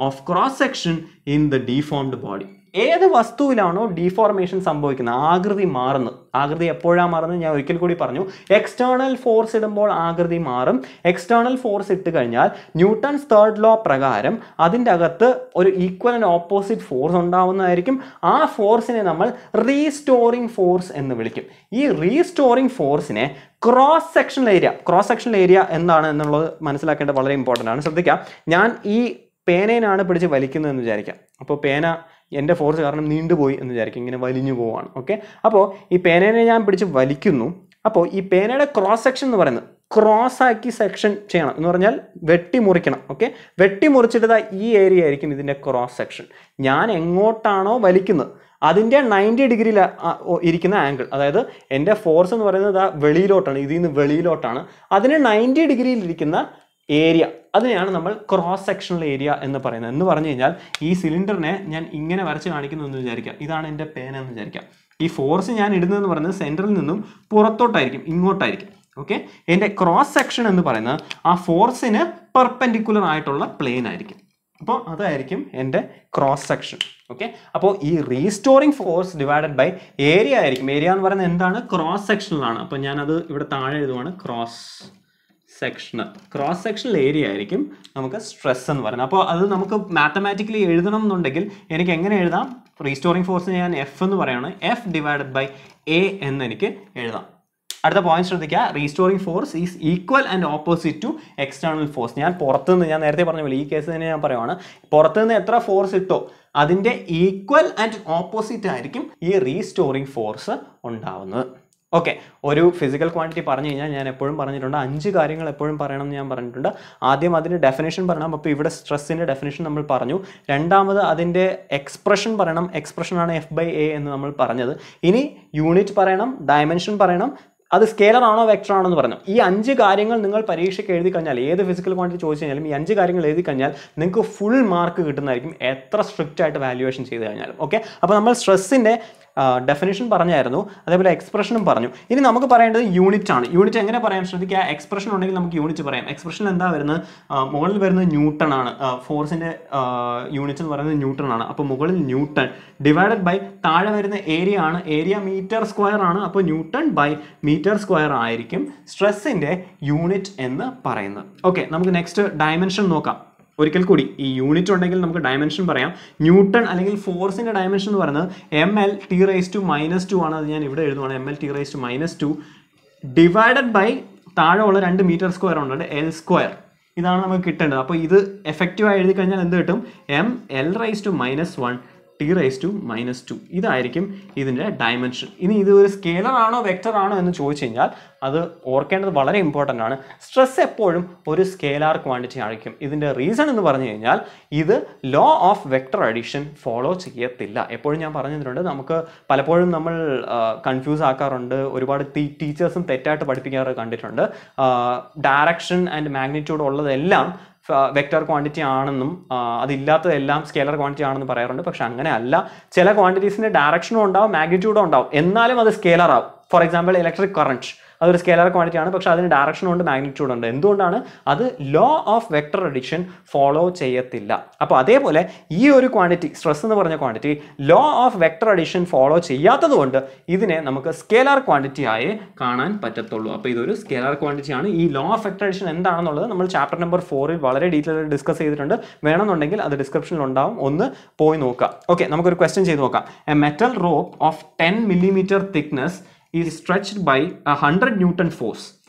of cross section in the deformed body. ഏത് വസ്തുവിലാണോ ഡീഫോർമേഷൻ സംഭവിക്കുന്നത്, ആകൃതി മാറുന്നത്, ആകൃതി എപ്പോഴാണ് മാറുന്നത് ഞാൻ ഒരിക്കൽ കൂടി പറഞ്ഞു. എക്സ്റ്റേണൽ ഫോഴ്സ് ഇടുമ്പോൾ ആകൃതി മാറും. എക്സ്റ്റേണൽ ഫോഴ്സ് ഇട്ട് കഴിഞ്ഞാൽ ന്യൂട്ടൺസ് തേർഡ് ലോ പ്രകാരം അതിൻ്റെ അകത്ത് ഒരു ഈക്വൽ ആൻഡ് ഓപ്പോസിറ്റ് ഫോഴ്സ് ഉണ്ടാവുന്നതായിരിക്കും. ആ ഫോഴ്സിനെ നമ്മൾ റീസ്റ്റോറിംഗ് ഫോഴ്സ് എന്ന് വിളിക്കും. ഈ റീസ്റ്റോറിംഗ് ഫോഴ്സിനെ ക്രോസ് സെക്ഷണൽ ഏരിയ എന്താണ് എന്നുള്ളത് മനസ്സിലാക്കേണ്ടത് വളരെ ഇമ്പോർട്ടൻ്റ് ആണ്. ശ്രദ്ധിക്കുക, ഞാൻ ഈ പേനയിലാണ് പിടിച്ച് വലിക്കുന്നതെന്ന് വിചാരിക്കാം. അപ്പോൾ പേന എൻ്റെ ഫോഴ്സ് കാരണം നീണ്ടുപോയി എന്ന് വിചാരിക്കും, ഇങ്ങനെ വലിഞ്ഞു പോവാണ്. ഓക്കെ, അപ്പോൾ ഈ പേനയെ ഞാൻ പിടിച്ച് വലിക്കുന്നു. അപ്പോൾ ഈ പേനയുടെ ക്രോസ് സെക്ഷൻ എന്ന് പറയുന്നത് ക്രോസ് ആക്കി സെക്ഷൻ ചെയ്യണം എന്ന് പറഞ്ഞാൽ വെട്ടിമുറിക്കണം. ഓക്കെ, വെട്ടിമുറിച്ചിട്ട് ഈ ഏരിയ ആയിരിക്കും ഇതിൻ്റെ ക്രോസ് സെക്ഷൻ. ഞാൻ എങ്ങോട്ടാണോ വലിക്കുന്നത് അതിൻ്റെ 90 ഡിഗ്രിയിൽ ഇരിക്കുന്ന ആംഗിൾ, അതായത് എൻ്റെ ഫോഴ്സ് എന്ന് പറയുന്നത് വെളിയിലോട്ടാണ്, ഇതിൽ നിന്ന് വെളിയിലോട്ടാണ്. അതിന് 90 ഡിഗ്രിയിൽ ഇരിക്കുന്ന ഏരിയ, അതിനെയാണ് നമ്മൾ ക്രോസ് സെക്ഷണൽ ഏരിയ എന്ന് പറയുന്നത്. എന്ന് പറഞ്ഞു കഴിഞ്ഞാൽ ഈ സിലിണ്ടറിനെ ഞാൻ ഇങ്ങനെ വരച്ച് കാണിക്കുന്നു എന്ന് വിചാരിക്കാം. ഇതാണ് എൻ്റെ പേന എന്ന് വിചാരിക്കാം. ഈ ഫോഴ്സ് ഞാൻ ഇടുന്നതെന്ന് പറയുന്നത് സെൻറ്ററിൽ നിന്നും പുറത്തോട്ടായിരിക്കും, ഇങ്ങോട്ടായിരിക്കും. ഓക്കെ, എൻ്റെ ക്രോസ് സെക്ഷൻ എന്ന് പറയുന്നത് ആ ഫോഴ്സിന് പെർപെൻഡിക്കുലർ ആയിട്ടുള്ള പ്ലെയിൻ ആയിരിക്കും. അപ്പോൾ അതായിരിക്കും എൻ്റെ ക്രോസ് സെക്ഷൻ. ഓക്കെ, അപ്പോൾ ഈ restoring force divided by area ആയിരിക്കും. ഏരിയ എന്ന് പറയുന്നത് എന്താണ്? ക്രോസ് സെക്ഷനിലാണ്. അപ്പോൾ ഞാനത് ഇവിടെ താഴെ എഴുതുവാണ്, ക്രോസ് സെക്ഷണൽ ഏരിയ ആയിരിക്കും നമുക്ക് സ്ട്രെസ് എന്ന് പറയുന്നത്. അപ്പോൾ അത് നമുക്ക് മാത്തമാറ്റിക്കലി എഴുതണം എന്നുണ്ടെങ്കിൽ എനിക്ക് എങ്ങനെ എഴുതാം? റീസ്റ്റോറിംഗ് ഫോഴ്സ് ഞാൻ എഫ് എന്ന് പറയുകയാണ്, എഫ് ഡിവൈഡഡ് ബൈ എ എന്ന് എനിക്ക് എഴുതാം. അടുത്ത പോയിന്റ് ശ്രദ്ധിക്കുക, restoring force is equal and opposite to external force. ഞാൻ പുറത്തുനിന്ന്, ഞാൻ നേരത്തെ പറഞ്ഞ പോലെ ഈ കേസ് തന്നെ ഞാൻ പറയുവാണ്, പുറത്തുനിന്ന് എത്ര ഫോഴ്സ് ഇട്ടോ അതിൻ്റെ ഈക്വൽ ആൻഡ് ഓപ്പോസിറ്റ് ആയിരിക്കും ഈ റീസ്റ്റോറിംഗ് ഫോഴ്സ് ഉണ്ടാവുന്നത്. ഓക്കെ, ഒരു ഫിസിക്കൽ ക്വാണ്ടിറ്റി പറഞ്ഞു കഴിഞ്ഞാൽ ഞാൻ എപ്പോഴും പറഞ്ഞിട്ടുണ്ട് 5 കാര്യങ്ങൾ എപ്പോഴും പറയണം എന്ന് ഞാൻ പറഞ്ഞിട്ടുണ്ട്. ആദ്യം അതിൻ്റെ ഡെഫിനേഷൻ പറയണം. അപ്പോൾ ഇവിടെ സ്ട്രെസ്സിൻ്റെ ഡെഫിനേഷൻ നമ്മൾ പറഞ്ഞു. രണ്ടാമത് അതിൻ്റെ എക്സ്പ്രഷൻ പറയണം. എക്സ്പ്രഷനാണ് F/A എന്ന് നമ്മൾ പറഞ്ഞത്. ഇനി യൂണിറ്റ് പറയണം, ഡയമെൻഷൻ പറയണം, അത് സ്കേലർ ആണോ വെക്ടർ ആണോ എന്ന് പറഞ്ഞു. ഈ 5 കാര്യങ്ങൾ നിങ്ങൾ പരീക്ഷയ്ക്ക് എഴുതി കഴിഞ്ഞാൽ, ഏത് ഫിസിക്കൽ ക്വാണ്ടിറ്റി ചോദിച്ചു കഴിഞ്ഞാലും ഈ 5 കാര്യങ്ങൾ എഴുതി കഴിഞ്ഞാൽ നിങ്ങൾക്ക് ഫുൾ മാർക്ക് കിട്ടുന്നതായിരിക്കും, എത്ര സ്ട്രിക്റ്റ് ആയിട്ട് വാല്യുവേഷൻ ചെയ്ത് കഴിഞ്ഞാലും. ഓക്കെ, അപ്പോൾ നമ്മൾ സ്ട്രെസ്സിൻ്റെ ഡെഫിനിഷൻ പറഞ്ഞായിരുന്നു, അതേപോലെ എക്സ്പ്രഷനും പറഞ്ഞു. ഇനി നമുക്ക് പറയേണ്ടത് യൂണിറ്റ് ആണ്. യൂണിറ്റ് എങ്ങനെ പറയാൻ ശ്രദ്ധിക്കുക. എക്സ്പ്രഷൻ ഉണ്ടെങ്കിൽ നമുക്ക് യൂണിറ്റ് പറയാം. എക്സ്പ്രഷൻ എന്താ വരുന്നത്, മുകളിൽ വരുന്നത് ന്യൂട്ടൺ ആണ്. ഫോഴ്സിൻ്റെ യൂണിറ്റ് എന്ന് പറയുന്നത് ന്യൂട്ടൺ ആണ്. അപ്പോൾ മുകളിൽ ന്യൂട്ടൺ ഡിവൈഡഡ് ബൈ താഴെ വരുന്ന ഏരിയ ആണ്. ഏരിയ മീറ്റർ സ്ക്വയർ ആണ്. അപ്പോൾ ന്യൂട്ടൺ ബൈ മീറ്റർ സ്ക്വയർ ആയിരിക്കും സ്ട്രെസ്സിൻ്റെ യൂണിറ്റ് എന്ന് പറയുന്നത്. ഓക്കെ, നമുക്ക് നെക്സ്റ്റ് ഡയമെൻഷൻ നോക്കാം. ഒരിക്കൽ കൂടി ഈ യൂണിറ്റ് ഉണ്ടെങ്കിൽ നമുക്ക് ഡയമെൻഷൻ പറയാം. ന്യൂട്ടൺ അല്ലെങ്കിൽ ഫോഴ്സിൻ്റെ ഡയമെൻഷൻ എന്ന് പറയുന്നത് mL(T⁻²) ആണ്. അത് ഞാൻ ഇവിടെ എഴുതുവാണ്, mL(T⁻²) ഡിവൈഡഡ് ബൈ താഴെ ഉള്ള 2 മീറ്റർ സ്ക്വയർ ഉണ്ട്, L². ഇതാണ് നമുക്ക് കിട്ടേണ്ടത്. അപ്പോൾ ഇത് എഫക്റ്റീവായി എഴുതി കഴിഞ്ഞാൽ എന്ത് കിട്ടും, mL(1) T⁻². ഇതായിരിക്കും ഇതിൻ്റെ ഡയമെൻഷൻ. ഇനി ഇത് ഒരു സ്കേലർ ആണോ വെക്റ്റർ ആണോ എന്ന് ചോദിച്ചു കഴിഞ്ഞാൽ അത് ഓർക്കേണ്ടത് വളരെ ഇമ്പോർട്ടൻ്റ് ആണ്. സ്ട്രെസ് എപ്പോഴും ഒരു സ്കേലാർ ക്വാണ്ടിറ്റി ആയിരിക്കും. ഇതിൻ്റെ റീസൺ എന്ന് പറഞ്ഞു കഴിഞ്ഞാൽ ഇത് law of vector addition follow ചെയ്യത്തില്ല. എപ്പോഴും ഞാൻ പറഞ്ഞിട്ടുണ്ട്, നമുക്ക് പലപ്പോഴും നമ്മൾ കൺഫ്യൂസ് ആക്കാറുണ്ട്. ഒരുപാട് ടീച്ചേഴ്സും തെറ്റായിട്ട് പഠിപ്പിക്കാറ് കണ്ടിട്ടുണ്ട്. ഡയറക്ഷൻ ആൻഡ് മാഗ്നിറ്റ്യൂഡ് ഉള്ളതെല്ലാം വെക്റ്റർ ക്വാണ്ടിറ്റി ആണെന്നും അതില്ലാത്തതെല്ലാം സ്കേലർ ക്വാണ്ടിറ്റി ആണെന്ന് പറയാറുണ്ട്. പക്ഷെ അങ്ങനെ അല്ല. ചില ക്വാണ്ടിറ്റീസിൻ്റെ ഡയറക്ഷനും ഉണ്ടാവും, മാഗ്നിറ്റ്യൂഡും ഉണ്ടാവും, എന്നാലും അത് സ്കേലർ ആവും. ഫോർ എക്സാമ്പിൾ ഇലക്ട്രിക് കറണ്ട്, അതൊരു സ്കേലർ ക്വാണ്ടിറ്റി ആണ്, പക്ഷെ അതിന് ഡയറക്ഷനും ഉണ്ട്, മാഗ്നിറ്റ്യൂഡ് ഉണ്ട്. എന്തുകൊണ്ടാണ്? അത് law of vector addition follow ചെയ്യത്തില്ല. അപ്പോൾ അതേപോലെ ഈ ഒരു ക്വാണ്ടിറ്റി, സ്ട്രെസ് എന്ന് പറഞ്ഞ quantity law of vector addition follow ചെയ്യാത്തത് കൊണ്ട് ഇതിനെ നമുക്ക് സ്കേലർ ക്വാണ്ടിറ്റി ആയി കാണാൻ പറ്റത്തുള്ളൂ. അപ്പോൾ ഇതൊരു സ്കേലർ ക്വാണ്ടിറ്റി ആണ്. ഈ ലോ ഓഫ് വെക്റ്റർ അഡിഷൻ എന്താണെന്നുള്ളത് നമ്മൾ ചാപ്റ്റർ നമ്പർ 4 വളരെ ഡീറ്റെയിൽ ആയിട്ട് ഡിസ്കസ് ചെയ്തിട്ടുണ്ട്. വേണമെന്നുണ്ടെങ്കിൽ അത് ഡിസ്ക്രിപ്ഷനിൽ ഉണ്ടാവും, ഒന്ന് പോയി നോക്കാം. ഓക്കെ, നമുക്കൊരു ക്വസ്റ്റ്യൻ ചെയ്ത് നോക്കാം. A metal rope of 10 millimeter thickness is stretched by 100 Newton force.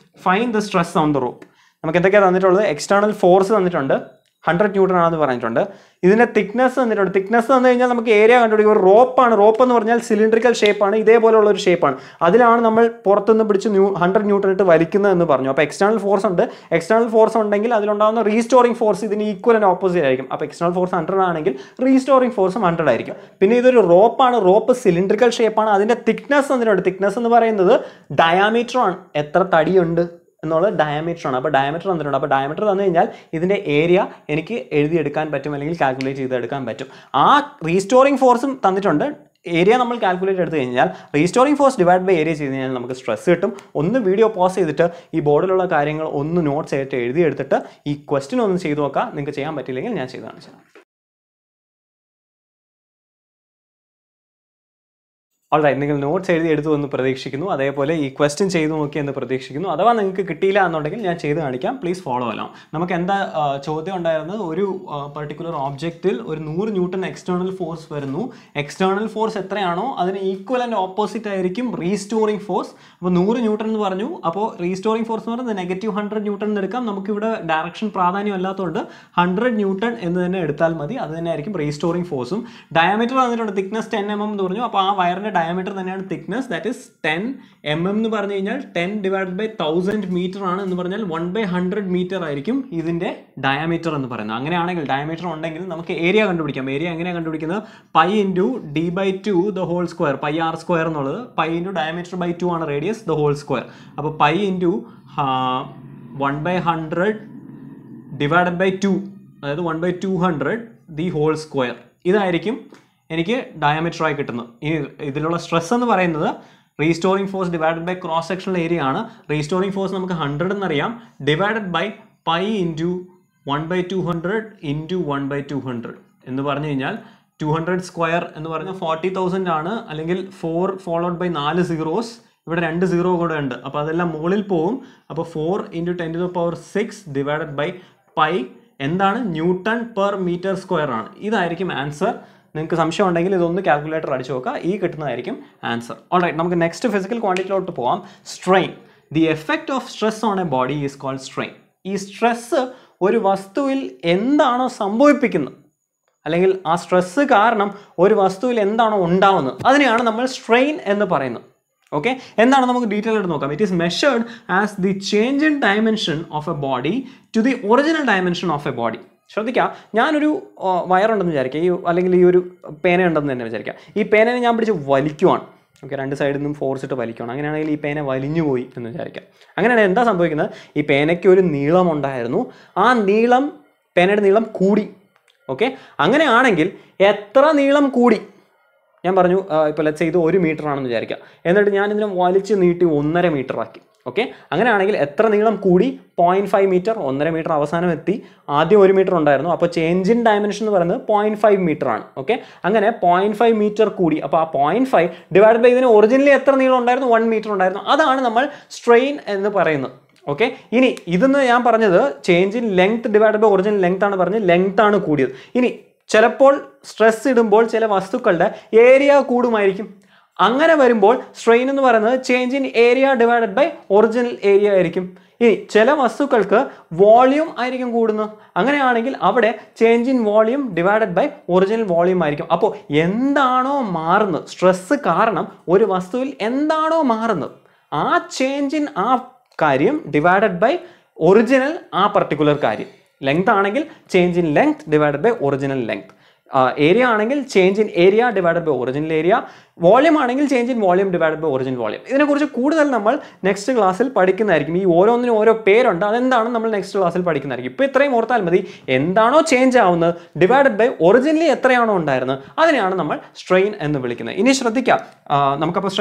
Find the stress on the rope. നമുക്ക് എന്തൊക്കെയാണ് തന്നിട്ടുള്ളത്? എക്സ്റ്റേണൽ ഫോഴ്സ് തന്നിട്ടുണ്ട്, 100 Newton ആണെന്ന് പറഞ്ഞിട്ടുണ്ട്. ഇതിൻ്റെ തിക്നെസ് തന്നിട്ടുണ്ട്. തിക്നെസ് തന്നു കഴിഞ്ഞാൽ നമുക്ക് ഏരിയ കണ്ടുപിടിക്കും. ഒരു റോപ്പാണ്. റോപ്പ് എന്ന് പറഞ്ഞാൽ സിലിണ്ടറിക്കൽ ഷേപ്പാണ്, ഇതേപോലെയുള്ള ഒരു ഷേപ്പാണ്. അതിലാണ് നമ്മൾ പുറത്തുനിന്ന് പിടിച്ച് 100 Newton ഇട്ട് വലിക്കുന്നത് എന്ന് പറഞ്ഞു. അപ്പോൾ എക്സ്റ്റേണൽ ഫോഴ്സ് ഉണ്ട്. എക്സ്റ്റേണൽ ഫോഴ്സ് ഉണ്ടെങ്കിൽ അതിലുണ്ടാകുന്ന റീസ്റ്റോറിംഗ് ഫോഴ്സ് ഇതിന് ഈക്വൽ ആൻഡ് ഓപ്പോസിറ്റ് ആയിരിക്കും. അപ്പോൾ എക്സ്റ്റേണൽ ഫോഴ്സ് 100 ആണെങ്കിൽ റീസ്റ്റോറിംഗ് ഫോഴ്സും 100 ആയിരിക്കും. പിന്നെ ഇതൊരു റോപ്പാണ്. റോപ്പ് സിലിണ്ടറിക്കൽ ഷേപ്പാണ്. അതിൻ്റെ തിക്നെസ് തന്നിട്ടുണ്ട്. തിക്നെസ് എന്ന് പറയുന്നത് ഡയാമീറ്റർ ആണ്. എത്ര തടിയുണ്ട് എന്നുള്ളത് ഡയമീറ്റർ ആണ്. അപ്പോൾ ഡയമീറ്റർ തന്നിട്ടുണ്ട്. അപ്പോൾ ഡയമീറ്റർ തന്നു കഴിഞ്ഞാൽ ഇതിൻ്റെ ഏരിയ എനിക്ക് എഴുതിയെടുക്കാൻ പറ്റും, അല്ലെങ്കിൽ കാൽക്കുലേറ്റ് ചെയ്തെടുക്കാൻ പറ്റും. ആ റീസ്റ്റോറിംഗ് ഫോഴ്സും തന്നിട്ടുണ്ട്. ഏരിയ നമ്മൾ കാൽക്കുലേറ്റ് എടുത്തു കഴിഞ്ഞാൽ restoring force divide by area ചെയ്ത് കഴിഞ്ഞാൽ നമുക്ക് സ്ട്രെസ് കിട്ടും. ഒന്ന് വീഡിയോ പോസ് ചെയ്തിട്ട് ഈ ബോർഡിലുള്ള കാര്യങ്ങൾ ഒന്ന് നോട്ട്സ് ആയിട്ട് എഴുതിയെടുത്തിട്ട് ഈ ക്വസ്റ്റ്യൻ ഒന്ന് ചെയ്ത് നോക്കാം. നിങ്ങൾക്ക് ചെയ്യാൻ പറ്റില്ലെങ്കിൽ ഞാൻ ചെയ്ത് കാണിച്ചു. ഓൾറൈറ്റ്, നിങ്ങൾ നോട്ട്സ് എഴുതി എടുത്തു എന്ന് പ്രതീക്ഷിക്കുന്നു. അതേപോലെ ഈ ക്വസ്റ്റ്യൻ ചെയ്തു നോക്കി എന്ന് പ്രതീക്ഷിക്കുന്നു. അഥവാ നിങ്ങൾക്ക് കിട്ടിയില്ല എന്നുണ്ടെങ്കിൽ ഞാൻ ചെയ്ത് കാണിക്കാം. Please follow along. നമുക്ക് എന്താ ചോദ്യം ഉണ്ടായിരുന്നത്, ഒരു പർട്ടിക്കുലർ ഓബ്ജക്റ്റിൽ ഒരു 100 Newton എക്സ്റ്റേണൽ ഫോഴ്സ് വരുന്നു. എക്സ്റ്റേണൽ ഫോഴ്സ് എത്രയാണോ അതിന് ഈക്വൽ ആൻഡ് ഓപ്പോസിറ്റ് ആയിരിക്കും റീസ്റ്റോറിംഗ് ഫോഴ്സ്. അപ്പോൾ 100 Newton എന്ന് പറഞ്ഞു. അപ്പോൾ റീസ്റ്റോറിംഗ് ഫോഴ്സ് എന്ന് പറയുന്നത് -100 Newton എന്ന് എടുക്കാം. നമുക്കിവിടെ ഡയറക്ഷൻ പ്രാധാന്യം അല്ലാത്തതുകൊണ്ട് 100 Newton എന്ന് തന്നെ എടുത്താൽ മതി. അത് തന്നെ ആയിരിക്കും റീസ്റ്റോറിംഗ് ഫോഴ്സും. ഡയമീറ്റർ തന്നിട്ടുണ്ട്. തിക്നെസ് 10 mm എന്ന് പറഞ്ഞു. അപ്പോൾ ആ വയറിൻ്റെ ഡയമീറ്റർ തന്നെയാണ് തിക്നെസ്, ദാറ്റ് ഈസ് 10 mm എന്ന് പറഞ്ഞു കഴിഞ്ഞാൽ 10 ഡിവൈഡ് ബൈ 1000 മീറ്റർ ആണ് എന്ന് പറഞ്ഞാൽ 1/100 മീറ്റർ ആയിരിക്കും ഇതിൻ്റെ ഡയമീറ്റർ എന്ന് പറയുന്നത്. അങ്ങനെയാണെങ്കിൽ ഡയമീറ്റർ ഉണ്ടെങ്കിൽ നമുക്ക് ഏരിയ കണ്ടുപിടിക്കാം. ഏരിയ എങ്ങനെയാണ് കണ്ടുപിടിക്കുന്നത്? π × d/2 the whole square, πr² എന്നുള്ളത് π × ഡയമീറ്റർ ബൈ 2 ആണ് റേഡിയസ്, the whole square. അപ്പോൾ π × 1/100 ഡിവൈഡഡ് ബൈ 2, അതായത് 1/200 the whole square. ഇതായിരിക്കും എനിക്ക് ഡയമീറ്ററായി കിട്ടുന്നത്. ഇതിലുള്ള സ്ട്രെസ് എന്ന് പറയുന്നത് restoring force divided by cross sectional area ആണ്. റീസ്റ്റോറിംഗ് ഫോഴ്സ് നമുക്ക് 100 എന്നറിയാം, ഡിവൈഡഡ് ബൈ π × 1/200 × 1/200 എന്ന് പറഞ്ഞു കഴിഞ്ഞാൽ 200 സ്ക്വയർ എന്ന് പറഞ്ഞാൽ 40,000 ആണ്. അല്ലെങ്കിൽ 4 ഫോളോഡ് ബൈ 4 സീറോസ്, ഇവിടെ 2 സീറോ കൂടെ ഉണ്ട്. അപ്പോൾ അതെല്ലാം മുകളിൽ പോകും. അപ്പോൾ 4 × 10⁶ ഡിവൈഡഡ് ബൈ π എന്താണ്? ന്യൂട്ടൺ പെർ മീറ്റർ സ്ക്വയർ ആണ്. ഇതായിരിക്കും ആൻസർ. നിങ്ങൾക്ക് സംശയം ഉണ്ടെങ്കിൽ ഇതൊന്ന് കാൽക്കുലേറ്റർ അടിച്ചു നോക്കുക, ഈ കിട്ടുന്നതായിരിക്കും ആൻസർ. ഓൾറൈറ്റ്, നമുക്ക് നെക്സ്റ്റ് ഫിസിക്കൽ ക്വാണ്ടിറ്റിയിലോട്ട് പോകാം. Strain. The effect of stress on a body is called strain. ഈ സ്ട്രെസ് ഒരു വസ്തുവിൽ എന്താണോ സംഭവിപ്പിക്കുന്നത്, അല്ലെങ്കിൽ ആ സ്ട്രെസ് കാരണം ഒരു വസ്തുവിൽ എന്താണോ ഉണ്ടാവുന്നത്, അതിനെയാണ് നമ്മൾ സ്ട്രെയിൻ എന്ന് പറയുന്നത്. ഓക്കെ, എന്താണ് നമുക്ക് ഡീറ്റെയിൽ ആയിട്ട് നോക്കാം. It is measured as the change in dimension of a body to the original dimension of a body. ശ്രദ്ധിക്കുക, ഞാനൊരു വയറുണ്ടെന്ന് വിചാരിക്കുക, അല്ലെങ്കിൽ ഈ ഒരു പേനയുണ്ടെന്ന് തന്നെ വിചാരിക്കുക. ഈ പേനയെ ഞാൻ പിടിച്ച് വലിക്കുവാണ്. ഓക്കെ, 2 സൈഡിൽ നിന്നും ഫോഴ്സ് ഇട്ട് വലിക്കുകയാണ്. അങ്ങനെയാണെങ്കിൽ ഈ പേന വലിഞ്ഞു പോയി എന്ന് വിചാരിക്കാം. അങ്ങനെയാണെങ്കിൽ എന്താ സംഭവിക്കുന്നത്? ഈ പേനയ്ക്ക് ഒരു നീളം ഉണ്ടായിരുന്നു, ആ നീളം, പേനയുടെ നീളം കൂടി. ഓക്കെ, അങ്ങനെയാണെങ്കിൽ എത്ര നീളം കൂടി? ഞാൻ പറഞ്ഞു ഇപ്പോൾ ലെറ്റ്സ് ഇത് 1 മീറ്റർ ആണെന്ന് വിചാരിക്കുക. എന്നിട്ട് ഞാൻ ഇതിനെ വലിച്ച് നീട്ടി 1.5 മീറ്റർ ആക്കി. ഓക്കെ, അങ്ങനെയാണെങ്കിൽ എത്ര നീളം കൂടി? 0.5 മീറ്റർ. 1.5 മീറ്റർ അവസാനം എത്തി. ആദ്യം 1 മീറ്റർ ഉണ്ടായിരുന്നു. അപ്പോൾ ചേഞ്ച് ഇൻ ഡയമെൻഷൻ എന്ന് പറയുന്നത് 0.5 മീറ്റർ ആണ്. ഓക്കെ, അങ്ങനെ 0.5 മീറ്റർ കൂടി. അപ്പോൾ ആ 0.5 ഡിവൈഡ് ബൈ ഇതിന് ഒറിജിനലി എത്ര നീളം ഉണ്ടായിരുന്നു? 1 മീറ്റർ ഉണ്ടായിരുന്നു. അതാണ് നമ്മൾ സ്ട്രെയിൻ എന്ന് പറയുന്നത്. ഓക്കെ, ഇനി ഇതെന്ന് ഞാൻ പറഞ്ഞത് change in length divide by original length ആണ് പറഞ്ഞത്. ലെങ്ത് ആണ് കൂടിയത്. ഇനി ചിലപ്പോൾ സ്ട്രെസ് ഇടുമ്പോൾ ചില വസ്തുക്കളുടെ ഏരിയ കൂടുമായിരിക്കും. അങ്ങനെ വരുമ്പോൾ സ്ട്രെയിൻ എന്ന് പറയുന്നത് change in area divided by original area ആയിരിക്കും. ഇനി ചില വസ്തുക്കൾക്ക് വോളിയം ആയിരിക്കും കൂടുന്നത്. അങ്ങനെയാണെങ്കിൽ അവിടെ change in volume divided by original volume ആയിരിക്കും. അപ്പോൾ എന്താണോ മാറുന്നത്, സ്ട്രെസ് കാരണം ഒരു വസ്തുവിൽ എന്താണോ മാറുന്നത്, ആ ചേഞ്ച് ഇൻ ആ കാര്യം ഡിവൈഡഡ് ബൈ ഒറിജിനൽ ആ പർട്ടിക്കുലർ കാര്യം. ലെങ്ത് ആണെങ്കിൽ change in length divided by original length. Area ആണെങ്കിൽ change in area divided by original area. Volume ആണെങ്കിൽ change in volume divided by original volume. ഇതിനെക്കുറിച്ച് കൂടുതൽ നമ്മൾ നെക്സ്റ്റ് ക്ലാസ്സിൽ പഠിക്കുന്നതായിരിക്കും. ഈ ഓരോന്നിനും ഓരോ പേരുണ്ട്, അതെന്താണെന്ന് നമ്മൾ നെക്സ്റ്റ് ക്ലാസ്സിൽ പഠിക്കുന്നതായിരിക്കും. ഇപ്പോൾ ഇത്രയും ഓർത്താൽ മതി. എന്താണോ ചേഞ്ച് ആവുന്നത് ഡിവൈഡഡ് ബൈ ഒറിജിനലി എത്രയാണോ ഉണ്ടായിരുന്നത് അതിനെയാണ് നമ്മൾ സ്ട്രെയിൻ എന്ന് വിളിക്കുന്നത്. ഇനി ശ്രദ്ധിക്കാം, നമുക്കപ്പോൾ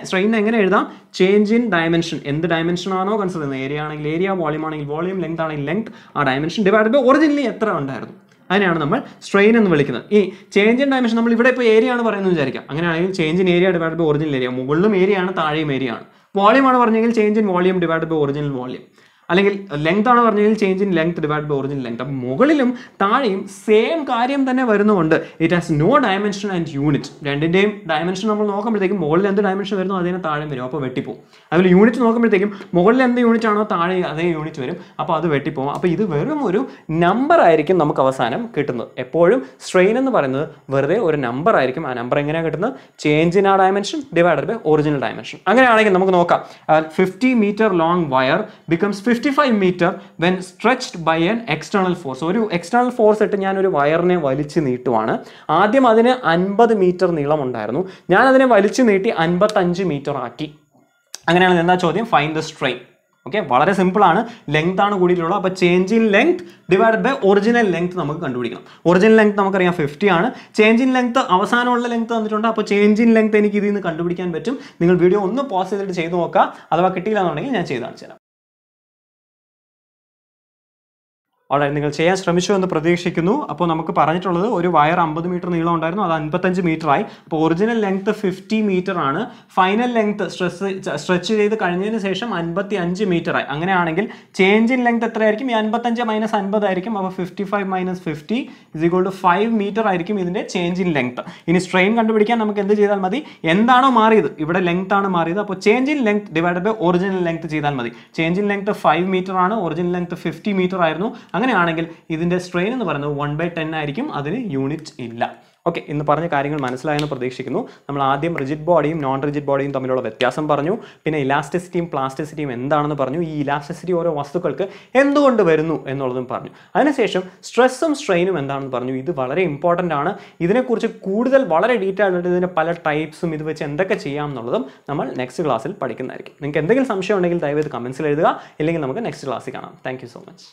സ്ട്രെയിനെ എങ്ങനെ എഴുതാം? Change in dimension. എന്ത് ഡയമെൻഷൻ ആണോ കൺസിഡർ ചെയ്യുന്നത്, ഏരിയ ആണെങ്കിൽ ഏരിയ, വോളിയം ആണെങ്കിൽ വോളിയം, ലെങ്ത് ആണെങ്കിൽ ലെങ്ത്, ആ ഡയമെൻഷൻ ഡിവൈഡഡ് ബൈ ഒറിജിനലി എത്ര ഉണ്ടായിരുന്നു അതിനെയാണ് നമ്മൾ സ്ട്രെയിൻ എന്ന് വിളിക്കുന്നത്. ഈ ചേഞ്ച് ഇൻ ഡയമെൻഷൻ നമ്മൾ ഇവിടെ ഇപ്പോൾ ഏരിയ ആണ് പറയുന്നത് വിചാരിക്കാം. അങ്ങനെയാണെങ്കിൽ change in area divide by original area. മുകളിലും ഏരിയ ആണ്, താഴെയും ഏരിയ ആണ്. വോളിയം ആണ് പറഞ്ഞെങ്കിൽ change in volume divide by original volume. അല്ലെങ്കിൽ ലെങ്ത് ആണ് പറഞ്ഞെങ്കിൽ change in length divide by original length. അപ്പോൾ മുകളിലും താഴെയും സെയിം കാര്യം തന്നെ വരുന്നതുകൊണ്ട് it has no dimension and unit. രണ്ടിൻ്റെയും ഡയമെൻഷൻ നമ്മൾ നോക്കുമ്പോഴത്തേക്കും മുകളിൽ എന്ത് ഡയമെൻഷൻ വരുന്നു അതിനെ താഴെ വരും, അപ്പോൾ വെട്ടിപ്പോകും. അതുപോലെ യൂണിറ്റ് നോക്കുമ്പോഴത്തേക്കും മുകളിൽ എന്ത് യൂണിറ്റ് ആണോ താഴെ അതേ യൂണിറ്റ് വരും, അപ്പോൾ അത് വെട്ടിപ്പോകും. അപ്പോൾ ഇത് വെറും ഒരു നമ്പർ ആയിരിക്കും നമുക്ക് അവസാനം കിട്ടുന്നത്. എപ്പോഴും സ്ട്രെയിൻ എന്ന് പറയുന്നത് വെറുതെ ഒരു നമ്പർ ആയിരിക്കും. ആ നമ്പർ എങ്ങനെയാണ് കിട്ടുന്നത്? ചേഞ്ച് ഇൻ ആ dimension divided by original dimension. അങ്ങനെയാണെങ്കിൽ നമുക്ക് നോക്കാം. 50 metre long wire becomes 55 metre when stretched by an external force. ഒരു എക്സ്റ്റേണൽ ഫോഴ്സ് ഇട്ട് ഞാൻ ഒരു വയറിനെ വലിച്ചു നീട്ടുവാണ്. ആദ്യം അതിന് 50 മീറ്റർ നീളം ഉണ്ടായിരുന്നു. ഞാൻ അതിനെ വലിച്ചു നീട്ടി 55 മീറ്റർ ആക്കി. അങ്ങനെയാണെങ്കിൽ എന്താ ചോദ്യം? Find the strain. ഓക്കെ, വളരെ സിമ്പിൾ ആണ്. ലെങ്ത് ആണ് കൂടിയിട്ടുള്ളത്. അപ്പോൾ change in length divided by original length നമുക്ക് കണ്ടുപിടിക്കണം. ഒറിജിനൽ ലെങ്ത് നമുക്കറിയാം 50 ആണ്. ചേഞ്ച് ഇൻ ലെങ്ത് അവസാനമുള്ള ലെങ്ത് തന്നിട്ടുണ്ട്. അപ്പോൾ ചേഞ്ച് ഇൻ ലെങ്ത് എനിക്ക് ഇതിൽ നിന്ന് കണ്ടുപിടിക്കാൻ പറ്റും. നിങ്ങൾ വീഡിയോ ഒന്ന് പോസ് ചെയ്തിട്ട് ചെയ്ത് നോക്കുക. അഥവാ കിട്ടിയില്ല എന്നുണ്ടെങ്കിൽ ഞാൻ ചെയ്ത് കാണിച്ചു തരാം. അവിടെ നിങ്ങൾ ചെയ്യാൻ ശ്രമിച്ചു എന്ന് പ്രതീക്ഷിക്കുന്നു. അപ്പോൾ നമുക്ക് പറഞ്ഞിട്ടുള്ളത് ഒരു വയർ 50 മീറ്റർ നീളം ഉണ്ടായിരുന്നു, അത് 55 മീറ്റർ ആയി. അപ്പോൾ ഒറിജിനൽ ലെങ്ത് 50 മീറ്റർ ആണ്. ഫൈനൽ ലെങ്ത് സ്ട്രെച്ച് ചെയ്ത് കഴിഞ്ഞതിന് ശേഷം 55 മീറ്റർ ആയി. അങ്ങനെയാണെങ്കിൽ ചേഞ്ച് ഇൻ ലെങ്ത് എത്രയായിരിക്കും? ഈ 55 മൈനസ് 50 ആയിരിക്കും. അപ്പോൾ 55 minus 50 is equal to 5 metre ആയിരിക്കും ഇതിൻ്റെ ചേഞ്ച് ഇൻ ലെങ്ത്. ഇനി സ്ട്രെയിൻ കണ്ടുപിടിക്കാൻ നമുക്ക് എന്ത് ചെയ്താൽ മതി? എന്താണോ മാറിയത്, ഇവിടെ ലെങ്ത് ആണ് മാറിയത്, അപ്പോൾ change in length divide by original length ചെയ്താൽ മതി. ചേഞ്ച് ഇൻ ലെങ്ത് 5 മീറ്റർ ആണ്, ഒറിജിനൽ ലെങ്ത് 50 മീറ്റർ ആയിരുന്നു. അങ്ങനെയാണെങ്കിൽ ഇതിൻ്റെ സ്ട്രെയിൻ എന്ന് പറയുന്നത് 1/10 ആയിരിക്കും. അതിന് യൂണിറ്റ് ഇല്ല. ഓക്കെ, ഇന്ന് പറഞ്ഞ കാര്യങ്ങൾ മനസ്സിലായെന്ന് പ്രതീക്ഷിക്കുന്നു. നമ്മൾ ആദ്യം റിജിഡ് ബോഡിയും നോൺ റിജിഡ് ബോഡിയും തമ്മിലുള്ള വ്യത്യാസം പറഞ്ഞു. പിന്നെ ഇലാസ്റ്റിസിറ്റിയും പ്ലാസ്റ്റിസിറ്റിയും എന്താണെന്ന് പറഞ്ഞു. ഈ ഇലാസ്റ്റിസിറ്റി ഓരോ വസ്തുക്കൾക്ക് എന്തുകൊണ്ട് വരുന്നു എന്നുള്ളതും പറഞ്ഞു. അതിനുശേഷം സ്ട്രെസ്സും സ്ട്രെയിനും എന്താണെന്ന് പറഞ്ഞു. ഇത് വളരെ ഇമ്പോർട്ടൻ്റ് ആണ്. ഇതിനെക്കുറിച്ച് കൂടുതൽ വളരെ ഡീറ്റെയിൽ ആയിട്ട് ഇതിൻ്റെ പല ടൈപ്സും ഇത് വെച്ച് എന്തൊക്കെ ചെയ്യാം എന്നുള്ളതും നമ്മൾ നെക്സ്റ്റ് ക്ലാസ്സിൽ പഠിക്കുന്നതായിരിക്കും. നിങ്ങൾക്ക് എന്തെങ്കിലും സംശയം ഉണ്ടെങ്കിൽ ദയവേത് കമൻസിൽ എഴുതുക. ഇല്ലെങ്കിൽ നമുക്ക് നെക്സ്റ്റ് ക്ലാസ്സിൽ കാണാം. Thank you so much.